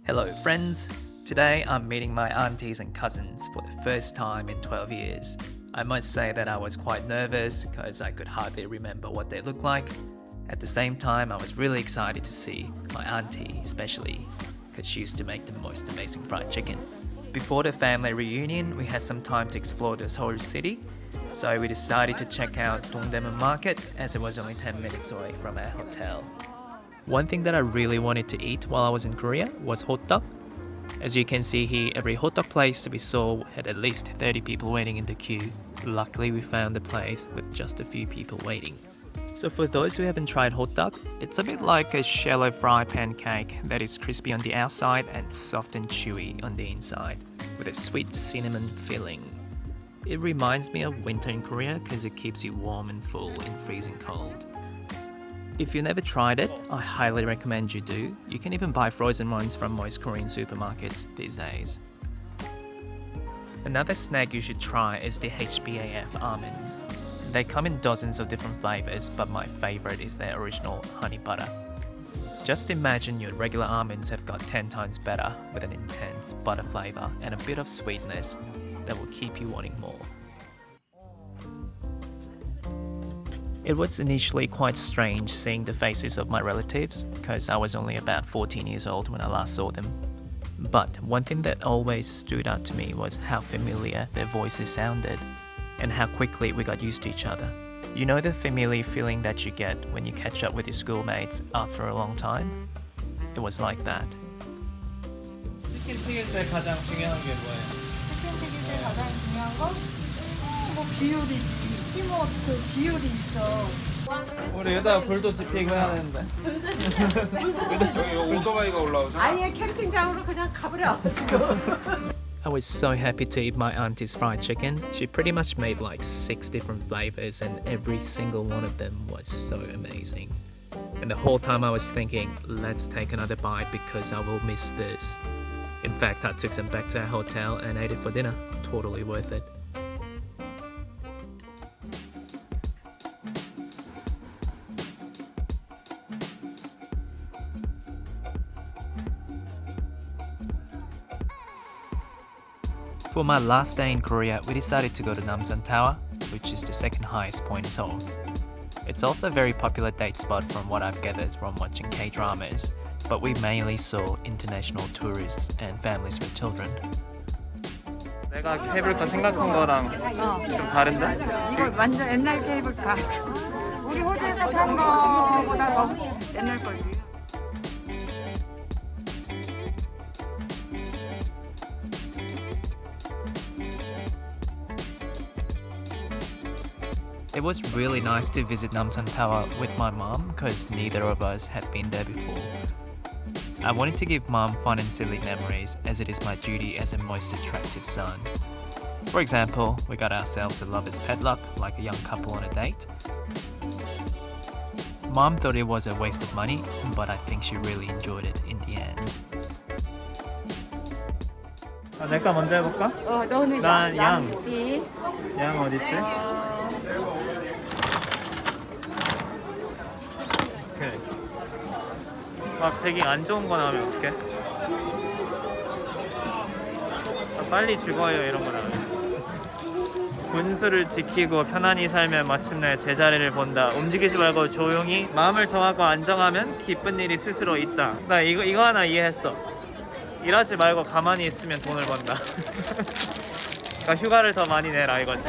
Hello friends! Today I'm meeting my aunties and cousins for the first time in 12 years. I must say that I was quite nervous because I could hardly remember what they looked like. At the same time, I was really excited to see my auntie, especially because she used to make the most amazing fried chicken. Before the family reunion, we had some time to explore the Seoul city, so we decided to check out Dongdaemun Market as it was only 10 minutes away from our hotel. One thing that I really wanted to eat while I was in Korea was hotdog. As you can see here, every hotdog place we saw had at least 30 people waiting in the queue. Luckily, we found a place with just a few people waiting. So for those who haven't tried hotdog, it's a bit like a shallow fried pancake that is crispy on the outside and soft and chewy on the inside, with a sweet cinnamon filling. It reminds me of winter in Korea because it keeps you warm and full in freezing cold. If you've never tried it, I highly recommend you do. You can even buy frozen ones from most Korean supermarkets these days. Another snack you should try is the HBAF almonds. They come in dozens of different flavors, but my favorite is their original honey butter. Just imagine your regular almonds have got 10 times better with an intense butter flavor and a bit of sweetness that will keep you wanting more. It was initially quite strange seeing the faces of my relatives because I was only about 14 years old when I last saw them. But one thing that always stood out to me was how familiar their voices sounded and how quickly we got used to each other. You know the familiar feeling that you get when you catch up with your schoolmates after a long time? It was like that. 치킨 튀길 때 가장 중요한 게 뭐예요? 치킨 튀길 때 가장 중요한 건 비율이지. 팀워크 비율이 있어. 우리 여기다가 불도 지피고 해야 되는데. 여기 오토바이가 올라오죠? 아예 캠핑장으로 그냥 가버려 지금. I was so happy to eat my auntie's fried chicken. She pretty much made like 6 different flavors and every single one of them was so amazing. And the whole time I was thinking, let's take another bite because I will miss this. In fact, I took some back to our hotel and ate it for dinner. Totally worth it. For my last day in Korea, we decided to go to Namsan Tower, which is the second highest point in Seoul. It's also a very popular date spot from what I've gathered from watching K-dramas, but we mainly saw international tourists and families with children. 내가 케이블카 생각한 거랑 좀 다른데? 이거 완전 옛날 케이블카. 우리 호주에서 탄 거보다 더 옛날 거지. It was really nice to visit Namsan Tower with my mom because neither of us had been there before. I wanted to give mom fun and silly memories as it is my duty as a most attractive son. For example, we got ourselves a lover's padlock like a young couple on a date. Mom thought it was a waste of money, but I think she really enjoyed it in the end. 내가 먼저 해볼까? 너는 난 양. 양띠. 양 어딨지? 오케이. 막 되게 안 좋은 거 나오면 어떡해? 빨리 죽어요 이런 거 나오면. 분수를 지키고 편안히 살면 마침내 제자리를 본다. 움직이지 말고 조용히 마음을 정하고 안정하면 기쁜 일이 스스로 있다. 나 이거 하나 이해했어. 일하지 말고 가만히 있으면 돈을 번다. 그러니까 휴가를 더 많이 내라 이거지.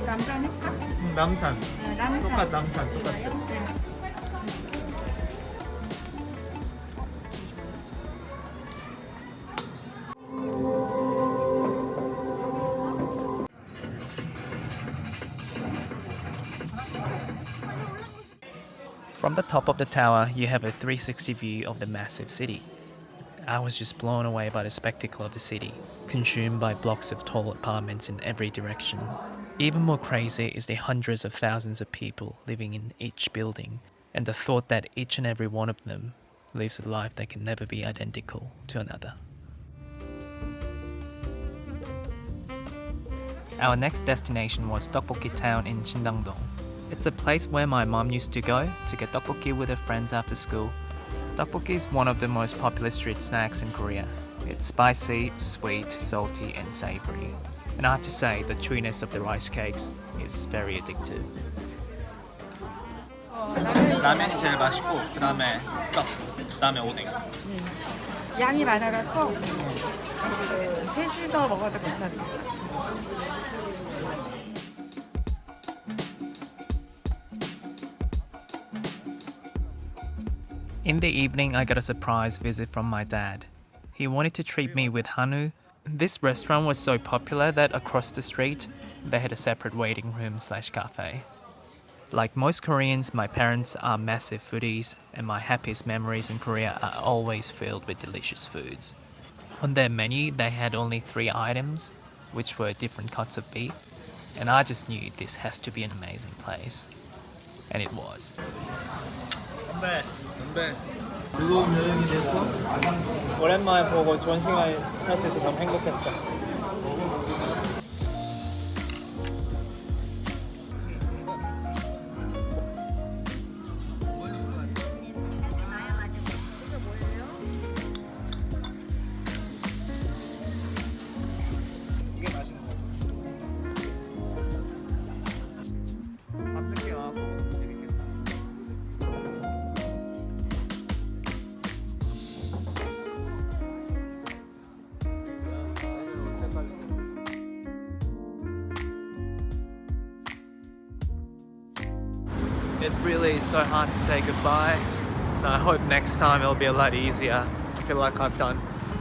남산 할까? 남산. 남산. 똑같 남산 똑같아. From the top of the tower, you have a 360 view of the massive city. I was just blown away by the spectacle of the city, consumed by blocks of tall apartments in every direction. Even more crazy is the hundreds of thousands of people living in each building, and the thought that each and every one of them lives a life that can never be identical to another. Our next destination was Tteokbokki town in Chindangdong. It's a place where my mom used to go to get tteokbokki with her friends after school. Tteokbokki is one of the most popular street snacks in Korea. It's spicy, sweet, salty, and savory. And I have to say, the chewiness of the rice cakes is very addictive. 라면이 제일 맛있고 그 다음에 떡, 그 다음에 오뎅. 양이 많아갖고 셋이서 먹어도 괜찮아. In the evening, I got a surprise visit from my dad. He wanted to treat me with Hanu. This restaurant was so popular that across the street, they had a separate waiting room/cafe. Like most Koreans, my parents are massive foodies, and my happiest memories in Korea are always filled with delicious foods. On their menu, they had only 3 items, which were different cuts of beef, and I just knew this has to be an amazing place. And it was. 즐거운 여행이 됐고 오랜만에 보고 좋은 시간 할 수 있어서 너무 행복했어. 이게 맛있는 거지. 밤늦게 와서 재밌겠다. It really is so hard to say goodbye. And I hope next time it'll be a lot easier. I feel like I've done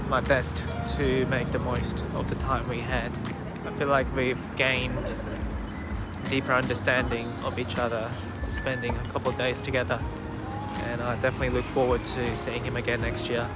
my best to make the most of the time we had. I feel like we've gained deeper understanding of each other, just spending a couple of days together. And I definitely look forward to seeing him again next year.